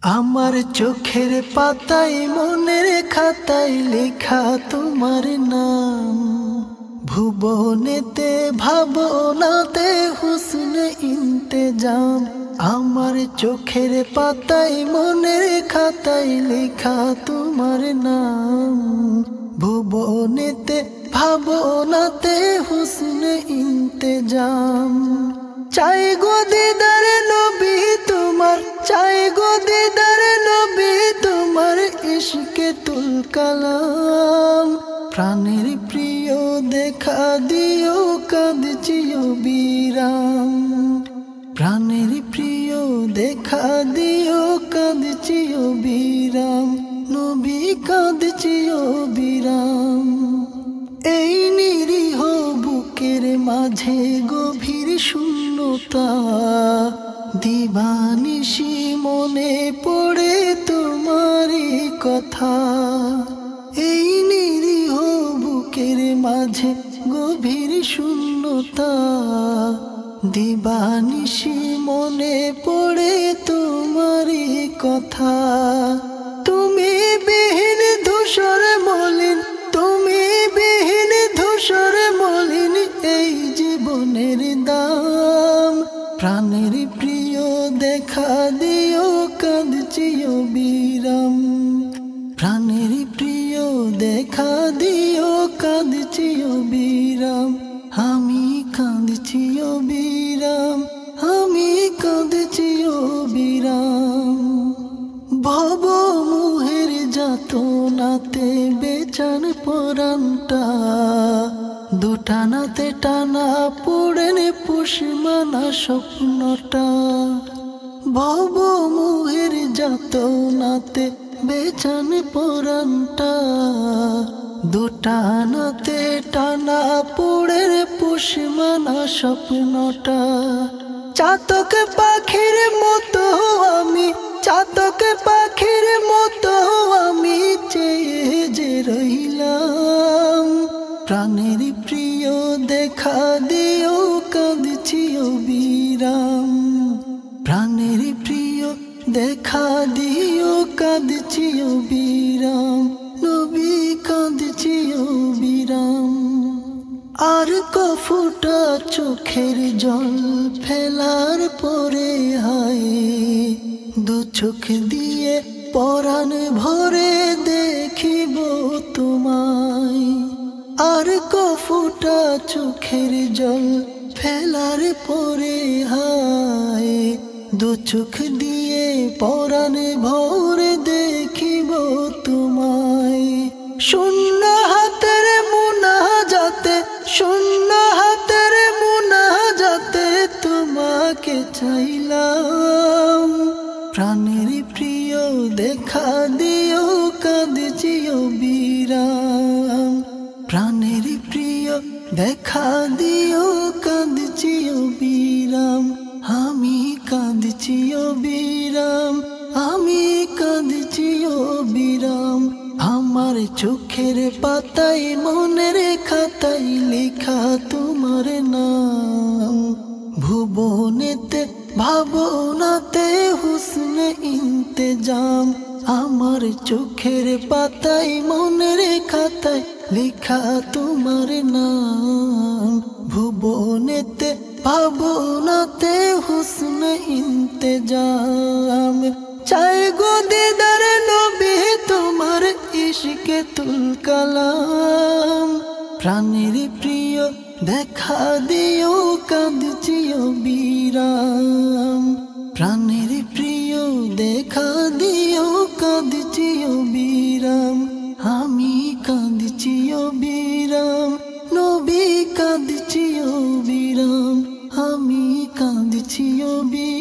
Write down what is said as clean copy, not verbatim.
আমার চোখের পাতায় মনের খাতায় লেখা তোমার নাম, ভুবনেতে ভাবনাতে হুসনে ইন্তেজাম। আমার চোখের পাতায় মনের খাতায় লেখা তোমার নাম, ভুবনেতে ভাবনাতে হুসনে ইন্তেজাম। চাই গো দিদার নবী তোমার, চাই গো দিদার নবী তোমার, ইশকে তুল কালাম। প্রাণের প্রিয় দেখা দিও কাঁদছিও বিরাম, প্রাণের প্রিয় দেখা দিও কাঁদছিও বিরাম, নবী কাঁদছিও বিরাম। এই নিরীহ বুকের মাঝে গভীর শূন্যতা, দিবানিশি মনে পড়ে তোমারই কথা। এই নিরীহ বুকের মাঝে গভীর শূন্যতা, দিবানিশি মনে পড়ে তোমারই কথা। তুমি বিহীন ধূসর মলিন, তুমি বিহীন ধূসর মলিন এই জীবনের দাম। প্রাণের প্রিয় দেখা দিও কাঁদছিও বিরাম, প্রাণের প্রিয় দেখা দিও কাঁদছিও বিরাম। আমি কাঁদছিও বিরাম, আমি কাঁদছিও বিরাম। ভব মুহের যাতনাতে বেচান পরানটা, দুটানাতে টানা পড়েন পুষমানা স্বপ্নটা। ভব মুহের যাতনাতে বেচান পরানটা, দুটানাতে টানা পড়েন পুষমানা স্বপ্নটা। চাতক পাখির মতো আমি, চাতক পাখির মতো আমি চেয়ে যে রইলাম। প্রাণের প্রিয় দেখা দিও কাঁদছিও বিরাম, প্রাণের প্রিয় দেখা দিও কাঁদছিও বিরাম, নবী কাঁদছিও বিরাম। আর কফুটা চোখের জল ফেলার পরে হায়, দু চোখ দিয়ে পরাণ ভরে দেখিব তোমায়। আর কফুটা চোখের জল ফেলার পরে হায়, দু চোখ দিয়ে পরাণ ভরে দেখিব তোমায়। শূন্য হাতের মুনাজাতে, শূন্য হাতের মুনাজাতে তোমাকে চাইলাম। প্রাণের প্রিয় দেখা দিও কাঁদছিও বিরাম, প্রাণের প্রিয় দেখা দিও কাঁদছিও বিরাম। আমি কাঁদছিও বিরাম, আমি কাঁদছিও বিরাম। আমার চোখের পাতায় মনের খাতায় লেখা তোমার নাম, ভুবনেতে ভাবনাতে হুসনে ইন্তেজাম। আমার চোখের পাতায় মনের খাতায় লেখা তোমার নাম, ভুবনেতে ভাবনাতে হুসনে ইন্তেজাম। চাই গো দিদার নবী তোমার, ইশকে তুল কালাম। প্রাণের প্রিয় দেখা দিও কাঁদছিও বিরাম, প্রাণের প্রিয় দেখা দিও কাঁদছিও বিরাম। আমি কাঁদছিও বিরাম, নবী কাঁদছিও বিরাম, আমি কাঁদছিও বিরাম।